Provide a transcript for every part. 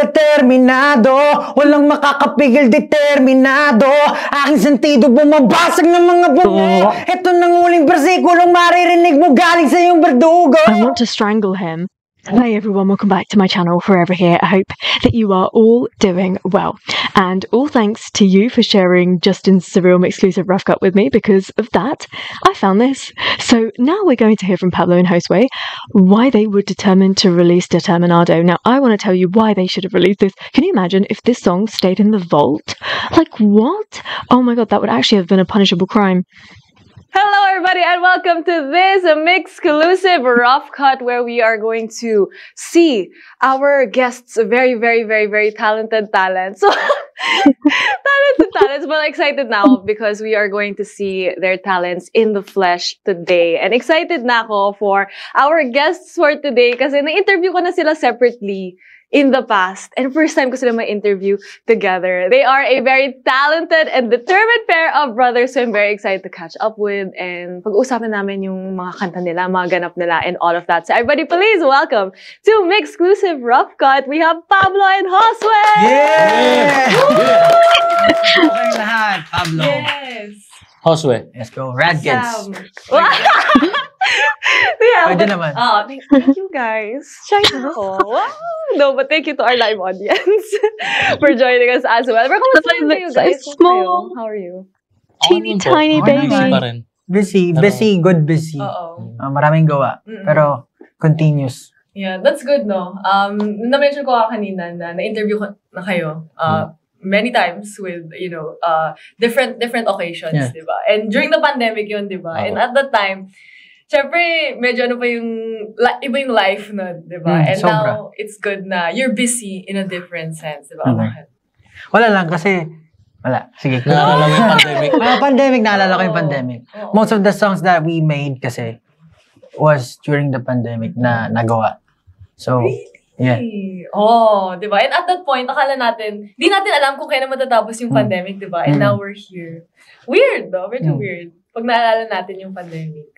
Determinado, walang makakapigil, determinado. Aking sentido bumabasag ng mga bungo. Ito nang uling bersikulong maririnig mo galing sa iyong berdugo. I want to strangle him. Hey everyone, welcome back to my channel, Forever Here. I hope that you are all doing well. And all thanks to you for sharing Justin's Surreal exclusive rough cut with me. Because of that, I found this. So now we're going to hear from Pablo and Josue why they were determined to release Determinado. Now, I want to tell you why they should have released this. Can you imagine if this song stayed in the vault? Like, what? Oh my god, that would actually have been a punishable crime. Hello everybody and welcome to this exclusive rough cut where we are going to see our guests, very talented talents. So, talented talents, but excited now because we are going to see their talents in the flesh today. And excited na ako for our guests for today kasi na-interview ko na sila separately in the past. And first time ko sila ma-interview together. They are a very talented and determined pair of brothers, so I'm very excited to catch up with and pag-usapan namin yung mga kanta nila, mga ganap nila, and all of that. So everybody, please welcome to Mixclusive Rough Cut. We have Pablo and Josue! Yeah! Okay lahat, Pablo. Yes! Josue. Let's go. Radkins. Pwede naman. Oh, thank you guys. Shy na ako. Wow. No, but thank you to our live audience for joining us as well. Pero kamusta na you guys? Small. How are you? Teeny tiny baby. Busy, good busy. Maraming gawa. Pero continuous. Yeah, that's good, no? Na-mention ko kanina na na-interview ko na kayo many times with, you know, different occasions, yeah. Diba? And during the pandemic yun, diba? And at that time, syempre, medyo ano pa yung, iba yung life na, diba? And sobra. now, it's good na you're busy in a different sense, diba? Okay. Wala lang kasi, wala. Sige. Naalala ko yung pandemic. Naalala ko yung pandemic. Most of the songs that we made kasi was during the pandemic na nagawa. So, yeah. Oh, diba? And at that point, akala natin, di natin alam kung kailan matatapos yung pandemic, diba? And now we're here. Weird, no? Medyo weird. Pag naalala natin yung pandemic.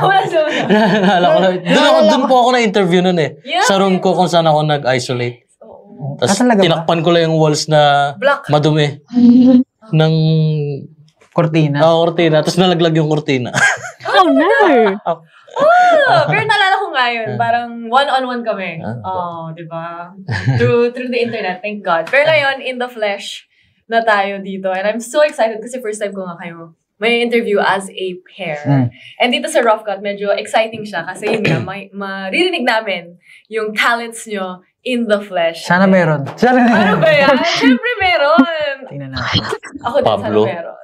Wala siya. Doon po ako na-interview nun eh. Yeah, sa room ko kung saan ako nag-isolate. Tapos tinakpan ko lang yung walls na black. Madumi. ng Cortina. Cortina. Tapos nalaglag yung cortina. Oh no! Pero naalala ko ngayon, parang one-on-one kami. Diba? Through the internet, thank God. Pero ngayon, in the flesh na tayo dito. And I'm so excited kasi first time ko nga kayo may interview as a pair. And dito sa Rough Cut, medyo exciting siya kasi yun nga, maririnig namin yung talents nyo in the flesh. Sana meron. Ano ba yan? Siyempre meron. Tingnan natin. Ako din, Pablo. sana meron.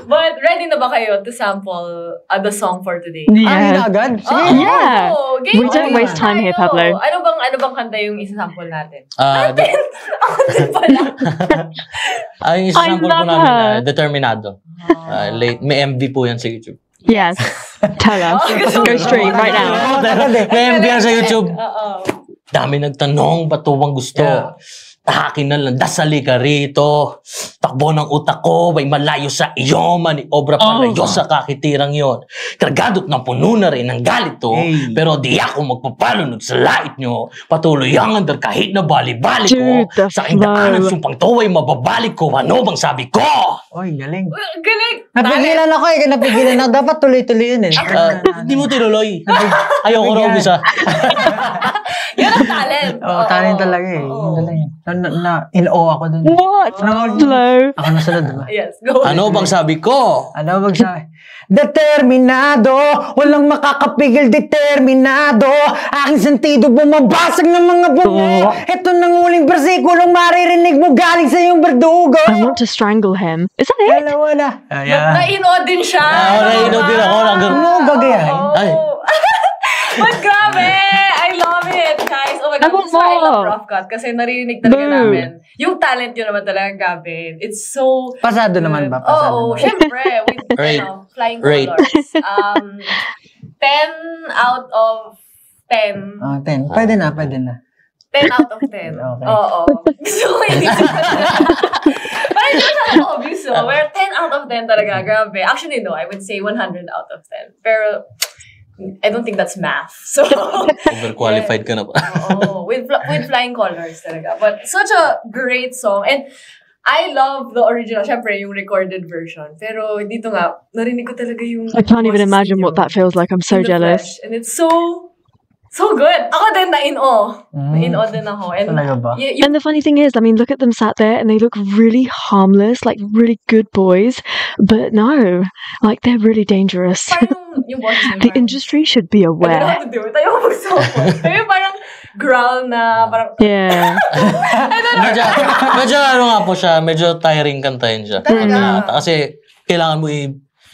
But ready na ba kayo to sample the song for today? Yes. Agad? Sige. Yeah. Game We don't waste time here, Pablo. Ano bang kanta yung isa-sample natin? Ako din pala. Yung isa-sample po namin, Determinado. May MV po yan sa YouTube. Yes. Tell us. Go stream right now. May MV yan sa YouTube. Dami nagtanong, ba't bang gusto? Yeah. Akin na lang, dasali ka rito. Takbo ng utak ko, may malayo sa iyo, maniobra palayo sa kakitirang yon. Kargadot ng puno na rin ng galit to, pero di ako magpapalunod sa lait nyo. Patuloy ang andar kahit na bali-bali ko. Dude, Sa aking daanan, sumpang to ay mababalik ko. Ano bang sabi ko? Oy, galing. Galing! Napigilan ako napigilan ako. Dapat tuloy-tuloy yun eh. Hindi mo tinuloy. Ayoko na umpisa. Yan ang talent. Talent talaga eh. Yun talaga. In-awe ako dun. What? Hello. Ako nasunod, diba? Yes, go. Ano bang sabi ko? Ano magsabi? Determinado, walang makakapigil, determinado. Aking sentido bumabasag ng mga bungo. Ito nang uling bersikulong maririnig mo galing sa iyong berdugo. I want to strangle him. Is that it? Wala. Na-inod din siya. Na-inod din ako. Ano bagayan? Ay. But grabe! I love it, guys. Oh my God, that's why I love Rough Cut. Kasi naririnig talaga namin. Yung talent yun naman talaga, Gabin. It's so... Pasado naman ba? Oo, syempre. With flying colors. 10 out of 10. 10. Pwede na. 10 out of 10. Okay. Oo. So, hindi ko parang hindi siya obvious. We're 10 out of 10 talaga. Grabe. Actually, no. I would say 100 out of 10. Pero... I don't think that's math. So, Overqualified ka na ba? oh, with flying colors talaga. But such a great song. And I love the original, syempre, yung recorded version. Pero dito nga, narinig ko talaga yung... I can't even boses imagine ninyo what that feels like. I'm so in the jealous. flesh. And it's so good. Ako din na-in-awe. Na-in-awe din ako. And Talaga ba? And the funny thing is, I mean, look at them sat there and they look really harmless, like really good boys. But no, like they're really dangerous. parang yung boses niya, The parang, industry should be I don't know aware. how to do it. Ayaw mag-support. Kaya parang growl na, parang, Yeah. medyo ano nga po siya, medyo tiring kantahin siya. Talaga. Kasi kailangan mo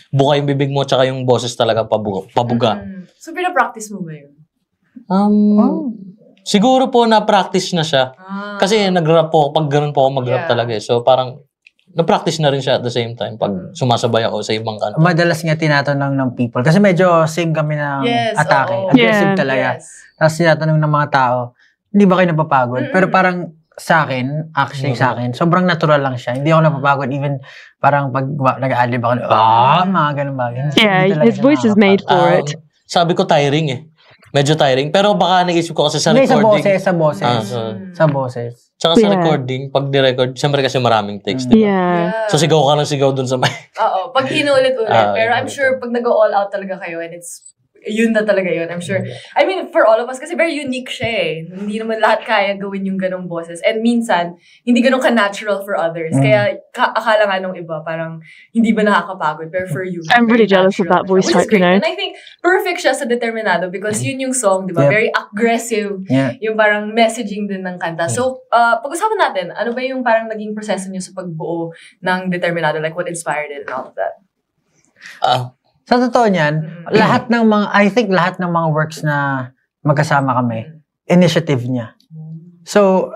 buka yung bibig mo tsaka yung boses talaga pabuga. So, pinapractice mo ba yun? Siguro po na-practice na siya. Kasi nag-rap po, pag ganun po ako mag-rap Yeah. talaga eh. So parang na-practice na rin siya at the same time pag sumasabay ako sa ibang kanta. Madalas nga tinatanong ng people. Kasi medyo same kami ng Yes, atake. oo. Aggressive Yeah. talaga. Yes. Tapos tinatanong ng mga tao, hindi ba kayo napapagod? Pero parang sa akin, actually sa akin, sobrang natural lang siya. Hindi ako napapagod. Even parang pag nag-a-adlib ako, mga ganun bagay. Yeah, Hindi talaga his siya voice is made for it. Sabi ko tiring eh. Medyo tiring. Pero baka naisip ko kasi sa Hindi, sa recording. boses, sa boses. so, Sa boses. tsaka sa Yeah. recording, pag ni-record, siyempre kasi maraming takes, di ba? Yeah. So sigaw ka ng sigaw dun sa mic. Oo, pag inulit-ulit. Pero I'm inulit-ulit. sure pag nag-all out talaga kayo and it's yun na talaga yun. I'm sure. I mean, for all of us, kasi very unique siya eh. Hindi naman lahat kaya gawin yung ganong boses. And minsan, hindi ganun ka-natural for others. Kaya akala nga nung iba, parang hindi ba nakakapagod? Pero for you, I'm really very jealous of natural that voice siya, which is type, you great. know? And I think perfect siya sa Determinado because yun yung song, di ba? Yep. Very aggressive. Yeah. Yung parang messaging din ng kanta. So, pag-usapan natin, ano ba yung parang naging proseso niyo sa pagbuo ng Determinado? Like, what inspired it and all of that? Sa totoo niyan, lahat ng mga, I think lahat ng mga works na magkasama kami, initiative niya. So,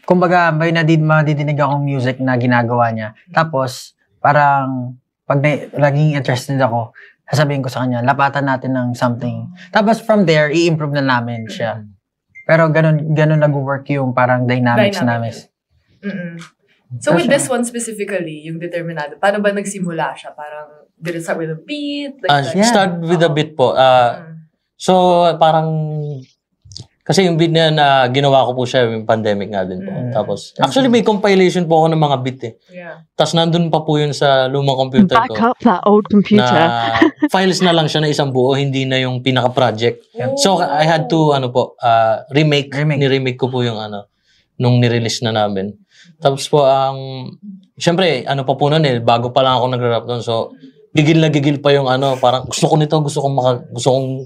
kumbaga, may madidinig akong music na ginagawa niya. Tapos, parang, pag naging interested ako, sasabihin ko sa kanya, lapatan natin ng something. Tapos, from there, i-improve na namin siya. Pero, ganun nag-work yung parang dynamics namin. So, with this one specifically, yung Determinado, paano ba nagsimula siya? Parang, did it start with a beat? Like, yeah. Start with a beat po. So, parang, kasi yung beat na yan, ginawa ko po siya yung pandemic nga din po. Tapos, actually may compilation po ako ng mga beat eh. Yeah. Tapos nandun pa po yun sa lumang computer Back ko. up that old computer. Na files na lang siya na isang buo, hindi na yung pinaka-project. So, I had to, remake. Ni-remake ko po yung nung nirelease na namin. Tapos po, syempre, pa po nun eh, bago pa lang ako nag-rap doon. So, gigil pa yung parang gusto ko nito, gusto kong,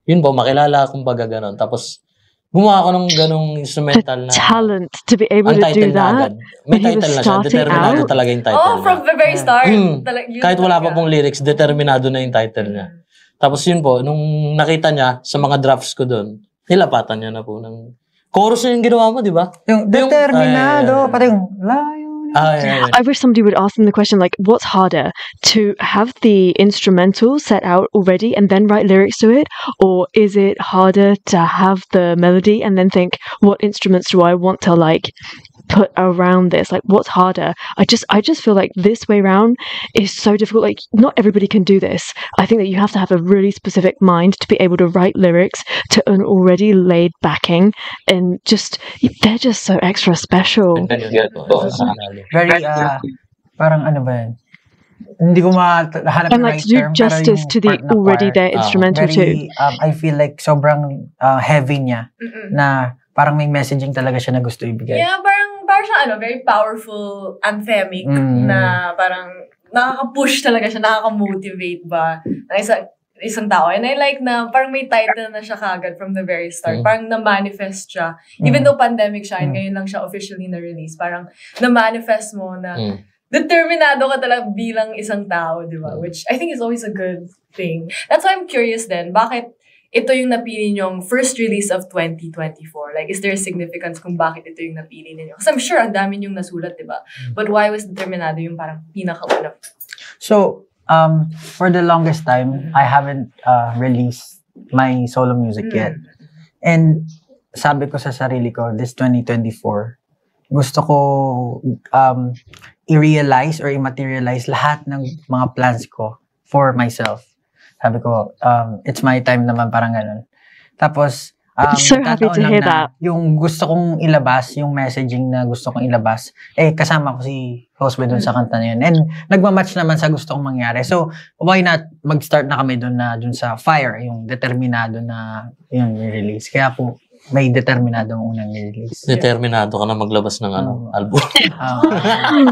yun po, makilala, kumbaga ganon. Tapos, gumawa ako ng ganong instrumental na... Talent to be able to do that. May when he was title na siya. starting Determinado out. talaga yung title Oh, niya. from the very start. Yun Kahit wala pa talaga. pong lyrics, determinado na yung title niya. Tapos yun po, nung nakita niya sa mga drafts ko doon, nilapatan niya na po ng... Chorus na yung ginawa mo, di ba? Yung determinado, pati yung layo. Yeah. I wish somebody would ask them the question, like, what's harder, to have the instrumental set out already and then write lyrics to it? Or is it harder to have the melody and then think, what instruments do I want to, like, put around this? Like, what's harder? I just feel like this way round is so difficult. Like, not everybody can do this. I think that you have to have a really specific mind to be able to write lyrics to an already laid backing, and they're just so extra special. Very, parang ano ba yan? Hindi ko mahanap And yung like right to do term, pero justice yung to the part na already choir, there instrumental too. very, I feel like sobrang heavy niya na parang may messaging talaga siya na gusto ibigay. Yeah, parang siya, very powerful, anthemic, na parang nakaka-push talaga siya, nakaka-motivate ba ng isang tao. And I like na parang may title na siya kagad from the very start. Parang na-manifest siya. Even though pandemic siya, and ngayon lang siya officially na-release, parang na-manifest mo na determinado ka talaga bilang isang tao, di ba? Which I think is always a good thing. That's why I'm curious then, bakit ito yung napili nyong first release of 2024? Like, is there a significance kung bakit ito yung napili ninyo? Kasi I'm sure ang dami nyong nasulat, di ba? But why was Determinado yung parang pinakauna? So, for the longest time, I haven't released my solo music yet. And sabi ko sa sarili ko, this 2024, gusto ko i-realize or i-materialize lahat ng mga plans ko for myself. Sabi ko, it's my time naman, parang ganun. Tapos, So happy to nagkataon lang hear na that. yung gusto kong ilabas, yung messaging na gusto kong ilabas, kasama ko si Josue dun sa kanta na yun. And nagmamatch naman sa gusto kong mangyari. So, why not mag-start na kami dun sa Fire, yung determinado na yung release. Kaya po, may determinado ang unang release. Determinado ka na maglabas ng album.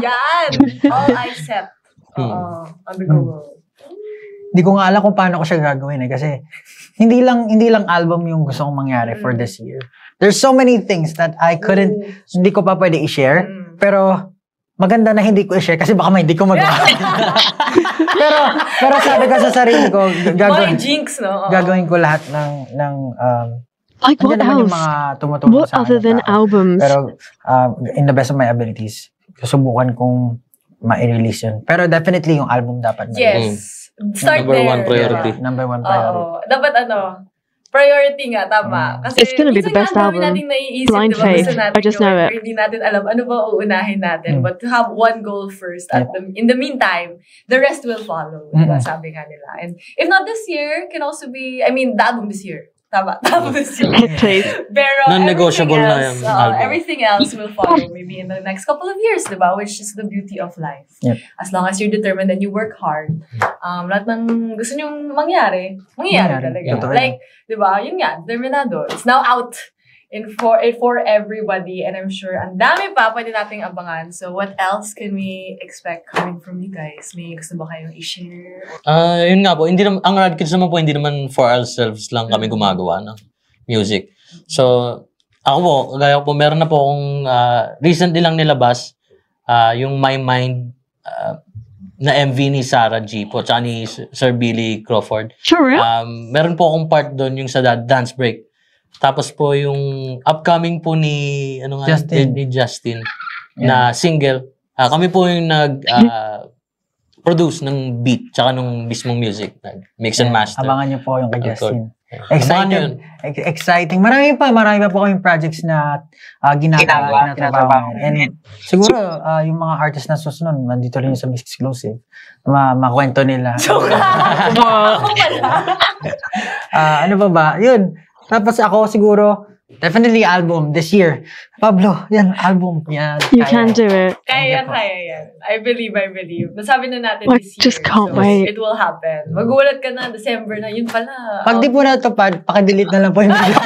Yan! All I set. On the go. Hindi ko nga alam kung paano ko siya gagawin kasi hindi lang album yung gusto kong mangyari for this year. There's so many things that I couldn't, hindi ko pa pwede i-share, pero maganda na hindi ko i-share kasi baka hindi ko magawa. pero sabi ko sa sarili ko, My jinx, no? gagawin ko lahat ng Like what nandiyan naman yung else? mga tumutulong What sa akin other na than tao. albums? Pero in the best of my abilities, susubukan kong ma-release yun. Pero definitely yung album dapat. Yes. Start Number there. one priority. diba? Number one priority. Oo. Dapat priority nga, tama. Kasi It's gonna be the minsan best nga ang dami album. nating naiisip, Blind diba? Gusto faith. natin I just gawin, know it. pero hindi natin alam ano ba uunahin natin. But to have one goal first. In the meantime, the rest will follow. Diba? Sabi nga nila. And if not this year, can also be, the album this year. Tama, album this year. Please. Pero Non-negotiable na yung album. everything else will follow maybe in the next couple of years, diba? Which is the beauty of life. Yep. As long as you're determined and you work hard, lahat ng gusto nyong mangyari talaga. Totoo Like, diba, yun nga, determinado. It's now out for everybody, and I'm sure ang dami pa pwede nating abangan. So what else can we expect coming from you guys? May gusto ba kayong i-share? Yun nga po, ang Rad Kids naman po, hindi naman for ourselves lang kami gumagawa ng music. So, ako po, gaya po, meron na po akong recently lang nilabas, yung My Mind na MV ni Sarah G po, tsaka ni Sir Billy Crawford. Sure. Meron po akong part doon, yung sa Dance Break. Tapos po yung upcoming po ni Justin na single. Kami po yung produce ng beat tsaka nung mismong music, mix and master. Abangan niyo po yung kay Justin. Exciting. Exciting. Marami pa po kaming projects na ginagawa. And siguro, yung mga artists na susunod, nandito rin sa Mix Exclusive. Makwento nila. Ano ba? Yun. Tapos ako siguro, definitely album this year. Pablo, yan, album. Yan, You can do it. Kaya yan. I believe. Nasabi na natin I this year. just can't wait. It will happen. Magulat ka na, December na, yun pala. Pag di po natupad, pakidelete na lang po yung video.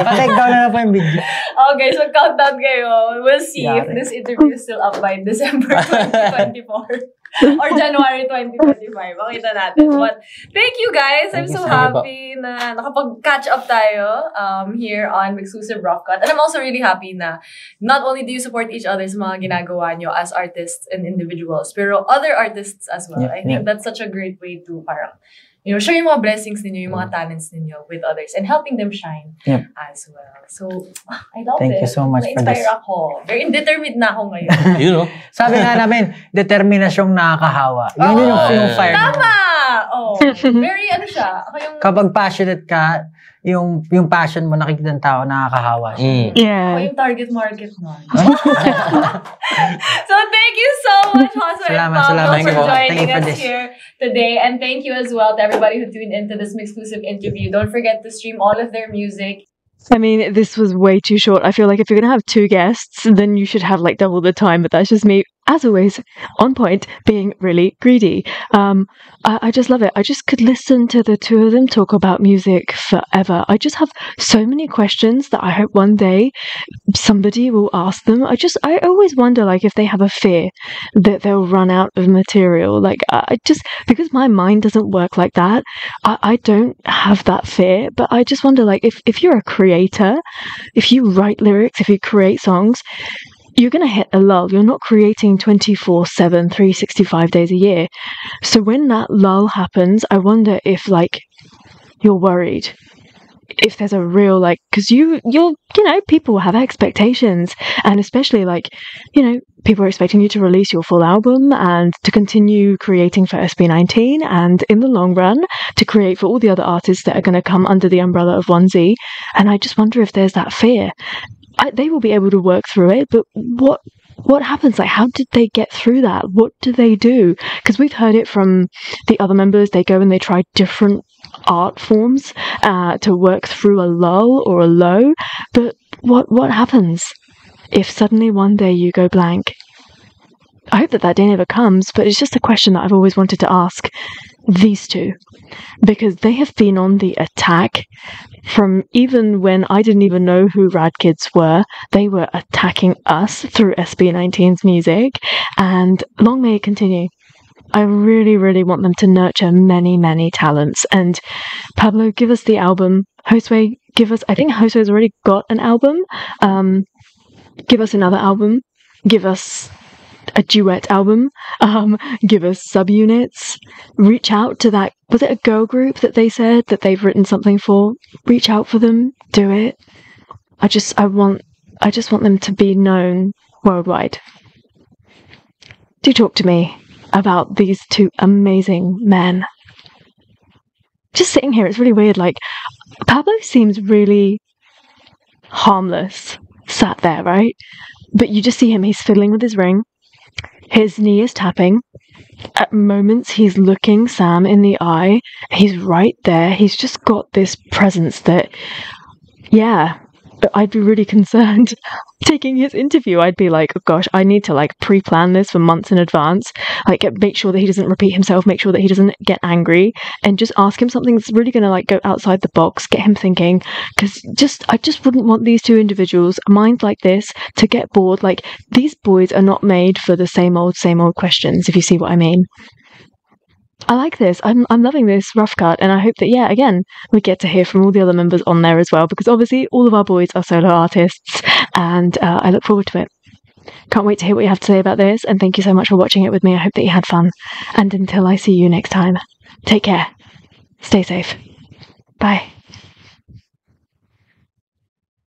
Patake down na lang po yung video. Okay, so countdown kayo. We'll see if this interview is still up by December 2024. Or January 2025. Makita natin. But thank you guys. I'm so happy na nakapag-catch up tayo here on Exclusive Rough Cut. And I'm also really happy na not only do you support each other sa mga ginagawa nyo as artists and individuals, pero other artists as well. I think that's such a great way to parang, share yung mga blessings ninyo, yung mga talents ninyo with others and helping them shine as well. So, I love it. Thank you so much for this. Na-inspire ako. Very determined na ako ngayon. Sabi nga namin, determinasyong nakakahawa. Yun yung fire. Tama! Very siya. Ako yung... Kapag passionate ka, yung passion mo nakikita ng tao, nakakahawa siya. Ako Yeah. yung target market nun. So thank you so much, Josue and Pablo, Salamat. for Thank you joining for us this. here today. And thank you as well to everybody who tuned into this exclusive interview. Don't forget to stream all of their music. I mean, this was way too short. I feel like if you're going to have two guests, then you should have like double the time. But that's just me, as always, on point, being really greedy. I just love it. I just could listen to the two of them talk about music forever. I just have so many questions that I hope one day somebody will ask them. I always wonder, like, if they have a fear that they'll run out of material. Like, because my mind doesn't work like that, I don't have that fear. But I just wonder, like, if you're a creator, if you write lyrics, if you create songs, you're going to hit a lull. You're not creating 24/7, 365 days a year. So when that lull happens, I wonder if, like, you're worried. If there's a real, like, because people have expectations, and especially, like, people are expecting you to release your full album and to continue creating for SB19, and in the long run to create for all the other artists that are going to come under the umbrella of 1Z. And I just wonder if there's that fear. They will be able to work through it, but what happens? Like, how did they get through that? What do they do? Because we've heard it from the other members. They go and they try different art forms to work through a lull or a low. But what happens if suddenly one day you go blank? I hope that day never comes, but it's just a question that I've always wanted to ask these two, because they have been on the attack from even when I didn't even know who Rad Kids were. They were attacking us through SB19's music, and long may it continue. I really, really want them to nurture many, many talents. And Pablo, give us the album. Josue, give us, I think Josue's already got an album. Give us another album. Give us a duet album, give us subunits, reach out to that, was it a girl group that they said that they've written something for? Reach out for them, do it. I just want them to be known worldwide. Do talk to me about these two amazing men. Just sitting here, it's really weird, like, Pablo seems really harmless, sat there, right? But you just see him, he's fiddling with his ring. His knee is tapping. At moments, he's looking Sam in the eye. He's right there. He's just got this presence that, yeah, I'd be really concerned taking his interview. I'd be like, oh gosh, I need to like pre-plan this for months in advance. Like, make sure that he doesn't repeat himself, make sure that he doesn't get angry, and just ask him something that's really going to like go outside the box, get him thinking. Because I just wouldn't want these two individuals, minds like this, to get bored. Like, these boys are not made for the same old questions, if you see what I mean. I like this. I'm loving this rough cut, and I hope that, yeah, again, we get to hear from all the other members on there as well, because obviously all of our boys are solo artists, and I look forward to it. Can't wait to hear what you have to say about this, and thank you so much for watching it with me. I hope that you had fun, and until I see you next time, take care, stay safe, bye.